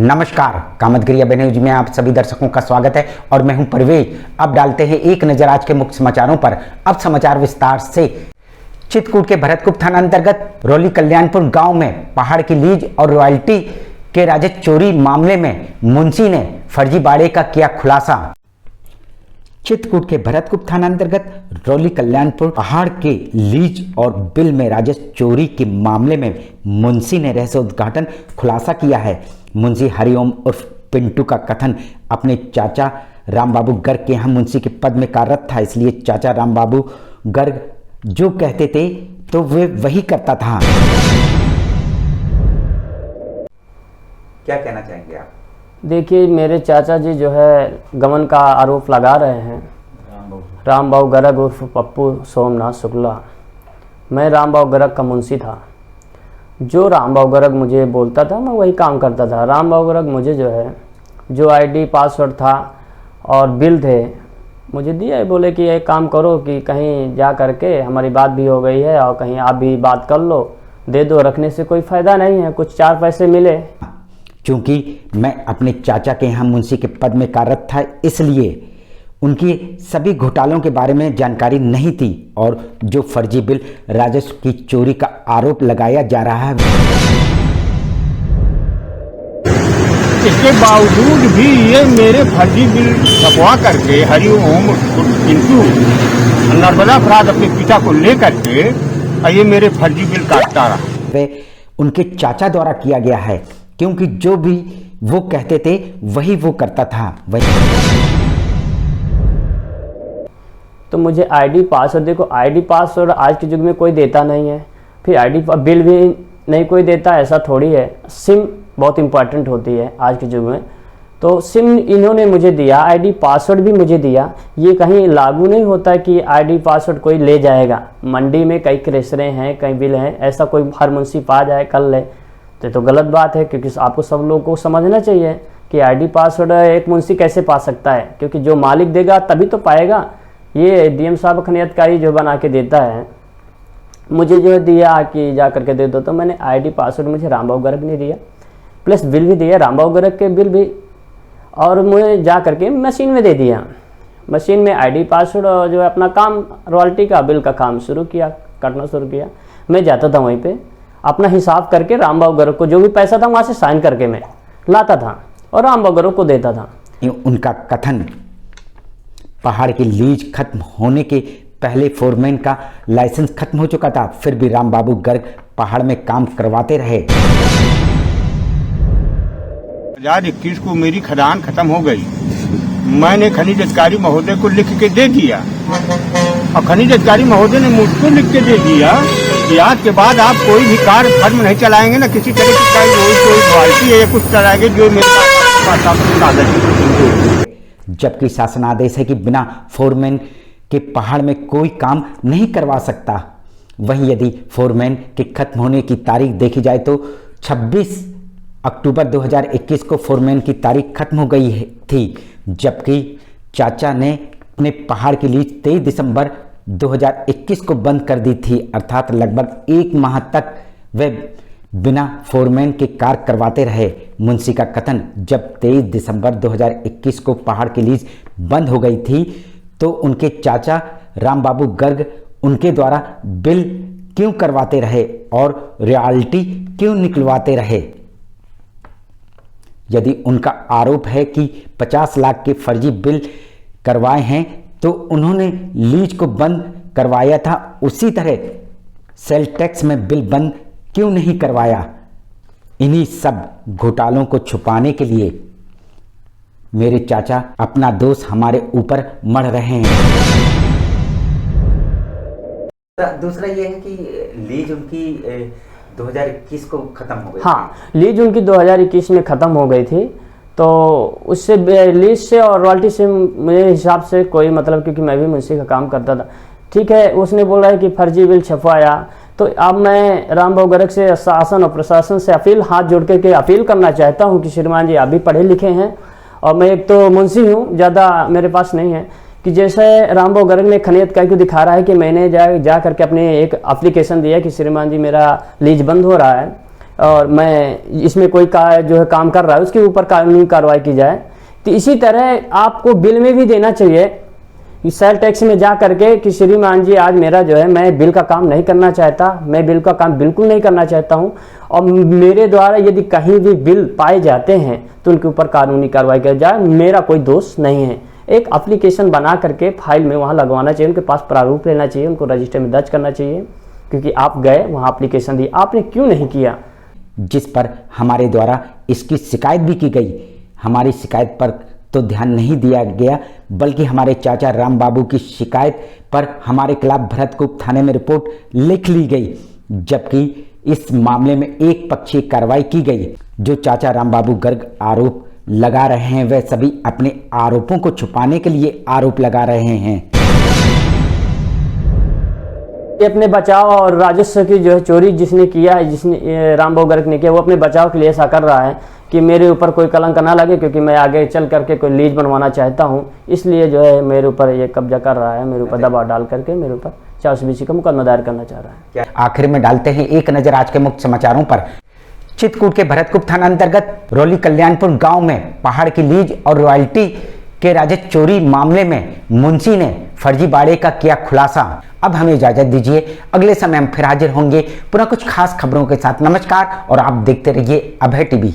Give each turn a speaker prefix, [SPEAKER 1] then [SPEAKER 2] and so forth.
[SPEAKER 1] नमस्कार, कामतगिरी न्यूज में आप सभी दर्शकों का स्वागत है और मैं हूं परवेज। अब डालते हैं एक नजर आज के मुख्य समाचारों पर। अब समाचार विस्तार से। चित्रकूट के भरतकुप थाना अंतर्गत रौली कल्याणपुर गांव में पहाड़ की लीज और रॉयल्टी के राजस्व चोरी मामले में मुंशी ने फर्जी बाड़े का किया खुलासा। चित्रकूट के भरतकुप थाना अंतर्गत रौली कल्याणपुर पहाड़ के लीज और बिल में राजस्व चोरी के मामले में मुंशी ने रहस्य उद्घाटन खुलासा किया है। मुंशी हरिओम उर्फ पिंटू का कथन अपने चाचा रामबाबू गर्ग के यहाँ मुंशी के पद में कार्यरत था, इसलिए चाचा रामबाबू गर्ग जो कहते थे तो वे वही करता था। क्या कहना चाहेंगे आप?
[SPEAKER 2] देखिए, मेरे चाचा जी जो है गमन का आरोप लगा रहे हैं। रामबाबू गर्ग उर्फ पप्पू सोमनाथ शुक्ला। मैं रामबाबू गर्ग का मुंशी था। जो रामबाबू गर्ग मुझे बोलता था मैं वही काम करता था। रामबाबू गर्ग मुझे जो है जो आईडी पासवर्ड था और बिल थे मुझे दिया, बोले कि एक काम करो कि कहीं जा करके हमारी बात भी हो गई है और कहीं आप भी बात कर लो, दे दो, रखने से कोई फ़ायदा नहीं है, कुछ 4 पैसे मिले।
[SPEAKER 1] क्योंकि मैं अपने चाचा के यहाँ मुंशी के पद में कार्यरत था, इसलिए उनकी सभी घोटालों के बारे में जानकारी नहीं थी और जो फर्जी बिल राजस्व की चोरी का आरोप लगाया जा रहा है,
[SPEAKER 3] इसके बावजूद भी ये मेरे फर्जी बिल छपवा करके हरिओम पिंटू नर्मदा अपराध अपने पिता को लेकर के ये मेरे फर्जी बिल काटता रहा।
[SPEAKER 1] वे उनके चाचा द्वारा किया गया है, क्योंकि जो भी वो कहते थे वही वो करता था। वही
[SPEAKER 2] तो मुझे आईडी पासवर्ड, देखो आईडी पासवर्ड आज के युग में कोई देता नहीं है, फिर आईडी बिल भी नहीं कोई देता, ऐसा थोड़ी है। सिम बहुत इंपॉर्टेंट होती है आज के युग में, तो सिम इन्होंने मुझे दिया, आईडी पासवर्ड भी मुझे दिया। ये कहीं लागू नहीं होता कि आईडी पासवर्ड कोई ले जाएगा। मंडी में कई क्रेशरें हैं, कई बिल हैं, ऐसा कोई हर मुंशी पा जाए कर ले तो गलत बात है। क्योंकि आपको सब लोगों को समझना चाहिए कि आईडी पासवर्ड एक मुंशी कैसे पा सकता है, क्योंकि जो मालिक देगा तभी तो पाएगा। ये डीएम साहब खनियतकारी जो बना के देता है, मुझे जो दिया कि जा करके दे दो, तो मैंने आईडी पासवर्ड मुझे रामबाबू गर्ग ने दिया, प्लस बिल भी दिया रामबाबू गर्ग के बिल भी, और मुझे जा करके मशीन में दे दिया। मशीन में आईडी पासवर्ड जो है अपना काम रॉयल्टी का बिल का काम शुरू किया, करना शुरू किया। मैं जाता था वहीं पे अपना हिसाब करके रामबाबू गर्ग को जो भी पैसा था वहाँ से साइन करके मैं लाता था और रामबाबू गर्ग को देता था।
[SPEAKER 1] उनका कथन पहाड़ की लीज खत्म होने के पहले फोरमैन का लाइसेंस खत्म हो चुका था, फिर भी रामबाबू गर्ग पहाड़ में काम करवाते रहे।
[SPEAKER 3] 2021 को मेरी खदान खत्म हो गई। मैंने खनिज अधिकारी महोदय को लिख के दे दिया और खनिज अधिकारी महोदय ने मुझको लिख के दे दिया कि आज के बाद आप कोई भी कार्य फर्म नहीं चलाएंगे ना, किसी तरह की कोई रॉयल्टी है या कुछ चलाएंगे जो मेरे पास।
[SPEAKER 1] जबकि शासनादेश है कि बिना फोरमैन के पहाड़ में कोई काम नहीं करवा सकता। वहीं यदि फोरमैन के खत्म होने की तारीख देखी जाए तो 26 अक्टूबर 2021 को फोरमैन की तारीख खत्म हो गई थी, जबकि चाचा ने अपने पहाड़ की लीज 23 दिसंबर 2021 को बंद कर दी थी, अर्थात लगभग 1 माह तक वे बिना फोरमैन के कार्य करवाते रहे। मुंशी का कथन, जब 23 दिसंबर 2021 को पहाड़ की लीज बंद हो गई थी तो उनके चाचा रामबाबू गर्ग उनके द्वारा बिल क्यों करवाते रहे और रॉयल्टी क्यों निकलवाते रहे। यदि उनका आरोप है कि 50 लाख के फर्जी बिल करवाए हैं तो उन्होंने लीज को बंद करवाया था, उसी तरह सेल टैक्स में बिल बंद क्यों नहीं करवाया। इन्हीं सब घोटालों को छुपाने के लिए मेरे चाचा अपना दोष हमारे ऊपर मढ़ रहे हैं। दूसरा ये है कि लीज उनकी 2021 को खत्म हो गई।
[SPEAKER 2] हाँ, लीज उनकी 2021 में ख़त्म हो गई थी, तो उससे लीज से और रॉयल्टी से मेरे हिसाब से कोई मतलब, क्योंकि मैं भी मुंशी का काम करता था। ठीक है, उसने बोला है कि फर्जी बिल छपवाया, तो अब मैं रामबाबू गर्ग से शासन और प्रशासन से हाथ जोड़ के अपील करना चाहता हूं कि श्रीमान जी आप भी पढ़े लिखे हैं और मैं एक तो मुंशी हूं, ज़्यादा मेरे पास नहीं है, कि जैसे रामबाबू गर्ग ने खनियतकारी को दिखा रहा है कि मैंने जा करके अपने एक एप्लीकेशन दिया कि श्रीमान जी मेरा लीज बंद हो रहा है, और मैं इसमें कोई जो है काम कर रहा है उसके ऊपर कानूनी कार्रवाई की जाए। तो इसी तरह आपको बिल में भी देना चाहिए कि सेल टैक्स में जा करके कि श्रीमान जी आज मेरा जो है मैं बिल का काम नहीं करना चाहता, मैं बिल का काम बिल्कुल नहीं करना चाहता हूं और मेरे द्वारा यदि कहीं भी बिल पाए जाते हैं तो उनके ऊपर कानूनी कार्रवाई की जाए, मेरा कोई दोष नहीं है। एक एप्लीकेशन बना करके फाइल में वहाँ लगवाना चाहिए, उनके पास प्रारूप लेना चाहिए, उनको रजिस्टर में दर्ज करना चाहिए क्योंकि आप गए वहाँ एप्लीकेशन दी, आपने क्यों नहीं किया।
[SPEAKER 1] जिस पर हमारे द्वारा इसकी शिकायत भी की गई। हमारी शिकायत पर तो ध्यान नहीं दिया गया, बल्कि हमारे चाचा राम बाबू की शिकायत पर हमारे खिलाफ भरतकूप थाने में रिपोर्ट लिख ली गई, जबकि इस मामले में एक पक्षीय कार्रवाई की गई। जो चाचा राम बाबू गर्ग आरोप लगा रहे हैं वह सभी अपने आरोपों को छुपाने के लिए आरोप लगा रहे हैं।
[SPEAKER 2] अपने बचाव और राजस्व की जो है चोरी जिसने किया है, जिसने राम बाबू गर्ग ने किया, वो अपने बचाव के लिए ऐसा कर रहा है कि मेरे ऊपर कोई कलंक ना लगे, क्योंकि मैं आगे चल करके कोई लीज बनवाना चाहता हूं, इसलिए जो है मेरे ऊपर ये कब्जा कर रहा है, मेरे ऊपर दबाव डाल करके मेरे ऊपर 420 का मुकदमा दायर करना चाह रहा है।
[SPEAKER 1] आखिर में डालते हैं एक नजर आज के मुख्य समाचारों पर। चित्रकूट के भरतकूप थाना अंतर्गत रोली कल्याणपुर गांव में पहाड़ की लीज और रॉयल्टी के राजस्व चोरी मामले में मुंशी ने फर्जी बाड़े का किया खुलासा। अब हमें इजाजत दीजिए, अगले समय हम फिर हाजिर होंगे पुनः कुछ खास खबरों के साथ। नमस्कार और आप देखते रहिए अभय टीवी।